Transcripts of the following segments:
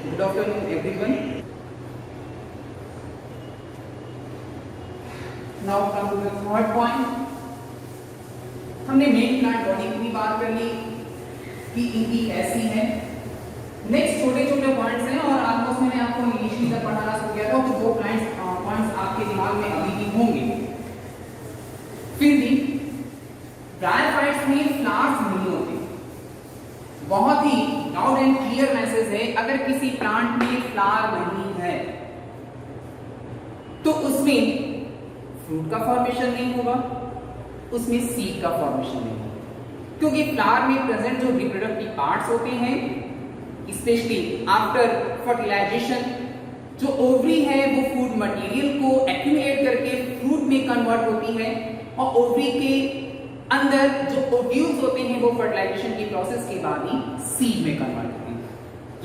Good afternoon everyone. Now come to the third point. हमने main plant body की भी बात कर ली कि इनकी कैसी है. नेक्स्ट छोटे छोटे पॉइंट्स हैं और ऑलमोस्ट मैंने आपको इनिशियली तक पढ़ाना शुरू किया था तो दो पॉइंट्स आपके दिमाग में अभी भी होंगे. फिर भी ब्रायोफाइट्स में फ्लावर्स नहीं होते. बहुत ही लाउड एंड क्लियर मैसेज है, अगर किसी प्लांट में फ्लावर नहीं है तो उसमें फ्रूट का फॉर्मेशन नहीं होगा, उसमें सीड का फॉर्मेशन नहीं होगा. क्योंकि फ्लावर में प्रेजेंट जो रिप्रोडक्टिव पार्ट्स होते हैं, स्पेशली आफ्टर फर्टिलाइजेशन, जो ओवरी है वो फूड मटेरियल को एक्यूमुलेट करके फ्रूट में कन्वर्ट होती है और ओवरी के अंदर जो ओव्यूल्स होते हैं वो फर्टिलाइजेशन की प्रोसेस के बाद ही सीड में कन्वर्ट होती है.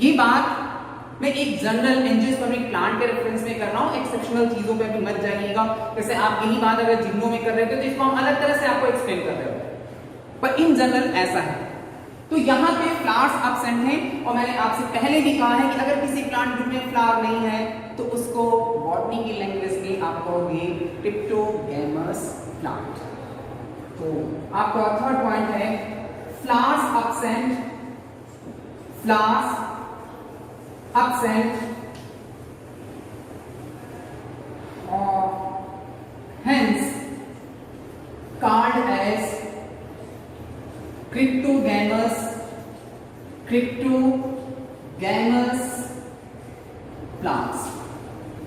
ये बात मैं एक जनरल एंजियोस्पर्मिक प्लांट के रेफरेंस में कर रहा हूं, एक्सेप्शनल चीजों पे भी मत जाइएगा. जैसे आप यही बात अगर जिम्नो में कर रहे थे तो इसको हम अलग तरह से आपको एक्सप्लेन कर रहे हो, पर इन जनरल ऐसा है. तो यहाँ पे फ्लावर्स एब्सेंट हैं और मैंने आपसे पहले भी कहा है कि अगर किसी प्लांट ग्रुप में फ्लावर नहीं है तो उसको बॉटनी की लैंग्वेज में आप कहोगे क्रिप्टोगैमस प्लांट. तो आपका थर्ड पॉइंट है फ्लावर्स एब्सेंट, फ्लावर्स एब्सेंट और hence called as cryptogamous plants.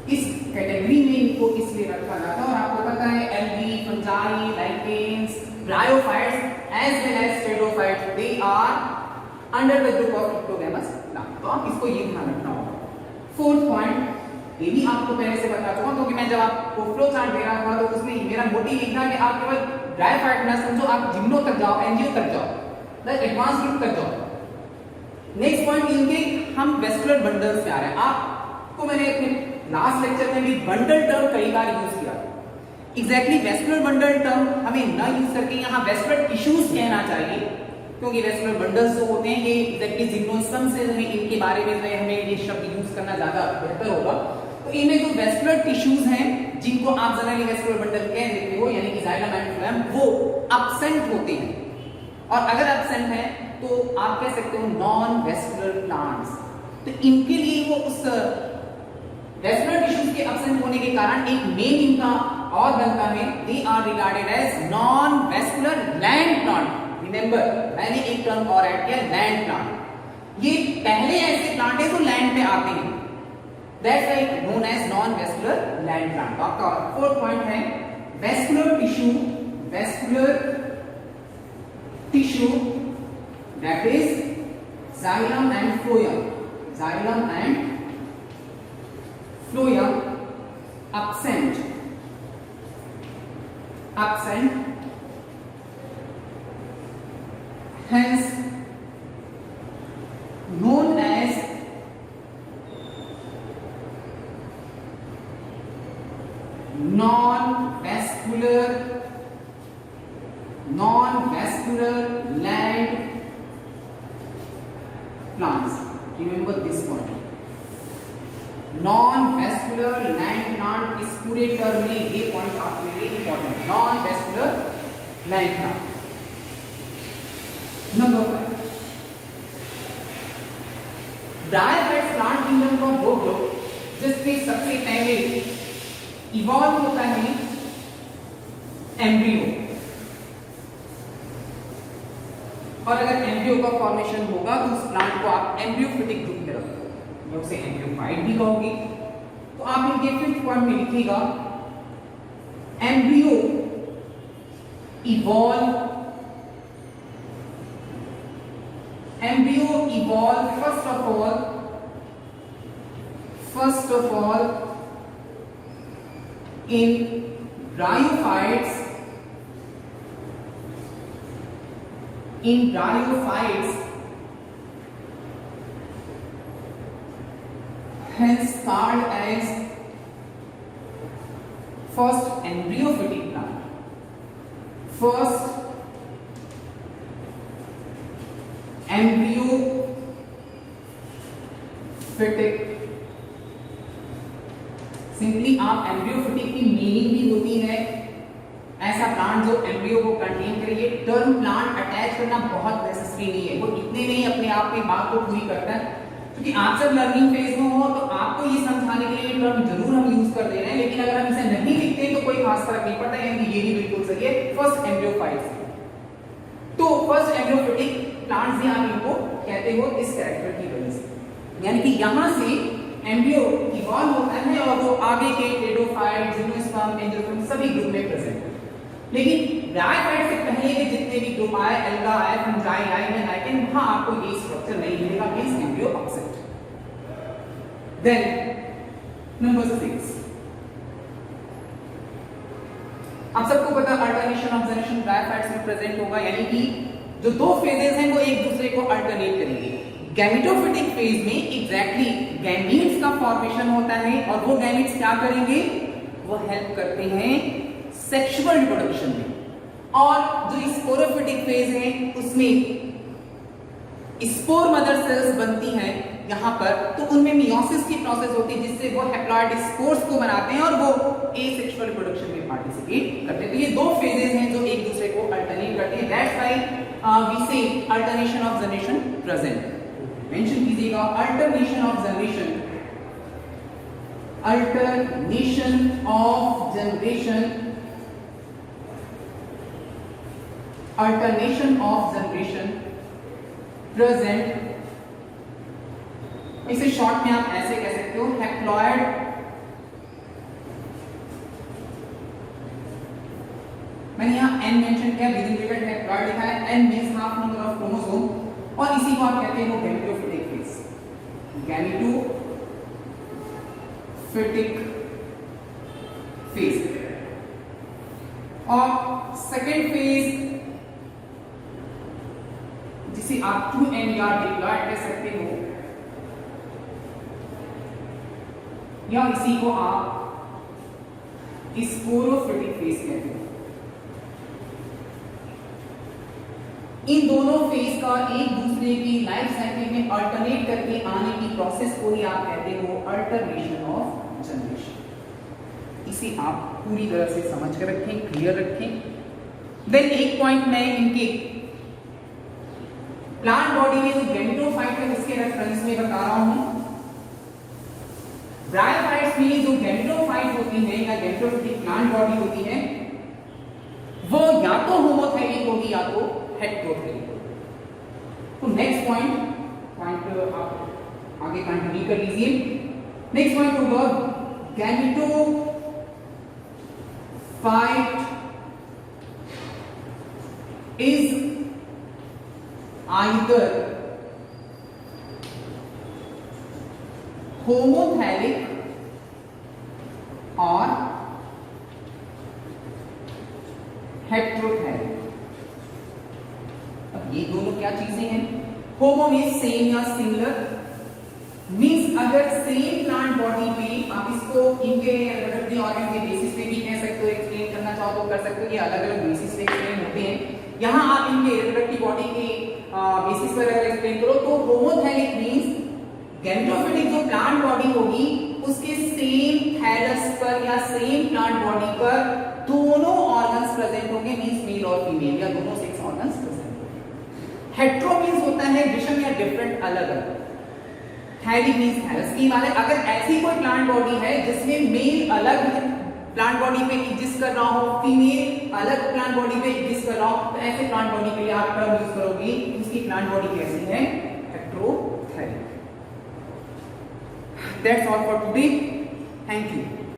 इस कैटेगरी में इनको इसलिए रखा जाता है और आपको पता है algae, fungi, lichens, bryophytes as well as pteridophytes, they are under the group of cryptogamous plant. तो आप इसको ये ध्यान रखना होगा. फोर्थ पॉइंट ये भी आपको पहले से बता चुका हूं क्योंकि मैं जब आपको फ्लो चार्ट दे रहा था तो उसमें मेरा मोटिव ये था कि आप केवल ब्रायोफाइट ना समझो, आप जिम्नो तक जाओ, एंजियो तक जाओ, द एडवांस ग्रुप तक जाओ. नेक्स्ट पॉइंट इनके हम वेस्कुलर बंडल्स पे आ रहे हैं. आपको मैंने अपने लास्ट लेक्चर में भी बंडल टर्म कई बार यूज किया. एग्जैक्टली वेस्कुलर बंडल टर्म हमें न यूज करके यहाँ वेस्कुलर टिश्यूज कहना चाहिए, क्योंकि वेस्कुलर बंडल्स जो होते हैं ये एग्जैक्टली जिम्नोस्पर्म से हमें इनके बारे में हमें ये शब्द यूज करना ज्यादा बेहतर होगा. तो इनमें जो वेस्कुलर टिश्यूज हैं जिनको आप जनरली वेस्कुलर बंडल कह देते हो, यानी कि जाइलम एंड फ्लोएम, वो एब्सेंट होते हैं. और अगर एब्सेंट है तो आप कह सकते हो नॉन वेस्कुलर प्लांट्स. तो इनके लिए वो उस वेस्कुलर टिश्यूज के एब्सेंट होने के कारण एक मेन इनका और बनता है, they are regarded as non vascular land plant. Remember मैंने एक टर्म और ऐड किया, लैंड प्लांट. ये पहले ऐसे प्लांट है जो लैंड पे आते हैं, that's why known as non vascular land plant. आपका फोर्थ पॉइंट है vascular tissue, vascular tissue that is xylem and phloem, xylem and phloem absent, hence known as non-vascular land plants. Remember this point. Non-vascular land plant, इस पूरे term में ये point आपके लिए important. Non-vascular land plant. Number 5 bryophytes plant kingdom का वो group जिसमें सबसे पहले इवॉल्व होता है एम्ब्रियो. और अगर एम्ब्रियो का फॉर्मेशन होगा तो उस प्लांट को आप एम्ब्रियोफिटिक ग्रुप में रखोगे, या उसे एम्ब्रियोफाइट भी कहोगे. तो आप इनके फिफ्थ पॉइंट में लिखिएगा embryo evolve, embryo evolve first of all in bryophytes, hence called as first embryophytic plant. First embryophytic. Simply आप एम्ब्रियोफिटिक की मीनिंग भी होती है ऐसा प्लांट जो एम्ब्रियो को कंटेन करे। ये टर्म प्लांट अटैच करना बहुत नेसेसरी नहीं है, वो इतने नहीं अपने आप में बात को पूरी करता है, क्योंकि आप जब लर्निंग फेज में हो तो आपको ये समझाने के लिए टर्म जरूर हम यूज कर दे रहे हैं, लेकिन अगर हम इसे नहीं लिखते तो कोई खास फर्क नहीं पड़ता, यानी ये भी बिल्कुल सही है। फर्स्ट एम्ब्रियोफाइट्स, तो फर्स्ट एम्ब्रियोफिटिक प्लांट्स ही आप इनको कहते हो इस कैरेक्टर की वजह से, यानी कि यहां से एम्ब्रियो इवॉल्व होता है और वो आगे के टेरिडोफाइट, जिम्नोस्पर्म, एंजियोस्पर्म सभी ग्रुप में प्रेजेंट है। लेकिन ब्रायोफाइट से पहले के जितने भी ग्रुप आए, एल्गा आए, फंजाई आए या लाइकेन, वहां आपको ये स्ट्रक्चर नहीं मिलेगा, means embryo absent. Then number 6, आप सबको पता अल्टरनेशन ऑफ जनरेशन ब्रायोफाइट्स में प्रेजेंट होगा, यानी कि जो दो फेजेस हैं वो एक दूसरे को अल्टरनेट करेंगे। गैमेटोफिटिक फेज में एग्जैक्टली गैमीट्स का फॉर्मेशन होता है और वो गैमीट्स क्या करेंगे, वो हेल्प करते हैं सेक्सुअल रिप्रोडक्शन में। और जो स्पोरोफिटिक फेज है उसमें स्पोर मदर सेल्स बनती हैं यहां पर, तो उनमें मियोसिस की प्रोसेस होती है जिससे वो हैप्लॉइड स्पोर्स को बनाते हैं और वो एसेक्सुअल रिप्रोडक्शन में पार्टिसिपेट करते हैं। तो ये दो फेजेस हैं जो एक दूसरे को अल्टरनेट करते हैं, that's why we say alternation of generation present. Mention कीजिएगा alternation of generation, alternation of generation, alternation of generation present. इसे शॉर्ट में आप ऐसे कह सकते हो, हैप्लॉइड मैंने यहां n मेंशन किया, विद इन ब्रैकेट हैप्लॉइड लिखा है, n means half number of chromosome, और इसी को आप कहते हो गैमेटोफिटिक फेज, गैमेटोफिटिक फेज। और सेकेंड फेज जिसे आप 2n या डिप्लॉइड कह सकते हो, या इसी को आप स्पोरोफिटिक फेज कहते हो। इन दोनों फेज का एक दूसरे की लाइफ साइकिल में अल्टरनेट करके आने की प्रोसेस को ही आप कहते हो अल्टरनेशन ऑफ जनरेशन। इसे आप पूरी तरह से समझ कर रखें, क्लियर रखें। देन एक पॉइंट मैं इनके प्लांट बॉडी में जो गैमेटोफाइट है उसके रेफरेंस में बता रहा हूं। ब्रायोफाइट्स में जो गैमेटोफाइट होती है या गैमेटोफिटिक प्लांट बॉडी होती है वो या तो होमोथैलिक होगी या तो हेटेरोथैलिक होगी। तो नेक्स्ट पॉइंट आप आगे कंटिन्यू कर लीजिए। नेक्स्ट पॉइंट होगा gametophyte is either homothallic or heterothallic। अब ये दोनों क्या चीजें हैं? होमो मीन्स सेम या सिमिलर, मीन्स अगर सेम प्लांट बॉडी पे आप इसको इनके रिप्रोडक्टिव ऑर्गन के बेसिस पे भी कह सकते हो, एक्सप्लेन करना चाहो तो कर सकते हो, ये अलग अलग बेसिस पे एक्सप्लेन होते हैं। यहां आप इनके रिप्रोडक्टिव बॉडी के बेसिस पर अगर एक्सप्लेन करो तो होमोथैलिक मींस गैमेटोफिटिक जो प्लांट बॉडी होगी उसके सेम थैलस पर या सेम प्लांट बॉडी पर दोनों ऑर्गन्स प्रेजेंट होंगे, मींस मेल और फीमेल या दोनों सेक्स ऑर्गन्स प्रेजेंट होंगे। हेटेरो मींस होता है विषम या डिफरेंट, अलग अलग। थैलिक मींस थैलस की वाले। अगर ऐसी कोई प्लांट बॉडी है जिसमें मेल अलग प्लांट बॉडी में एग्जिस्ट कर रहा हो, फीमेल अलग प्लांट बॉडी में एग्जिस्ट कर रहा हो, तो ऐसे प्लांट बॉडी के लिए आप टर्म यूज करोगे उसकी प्लांट बॉडी कैसी है, heterothallic. That's all for today, thank you.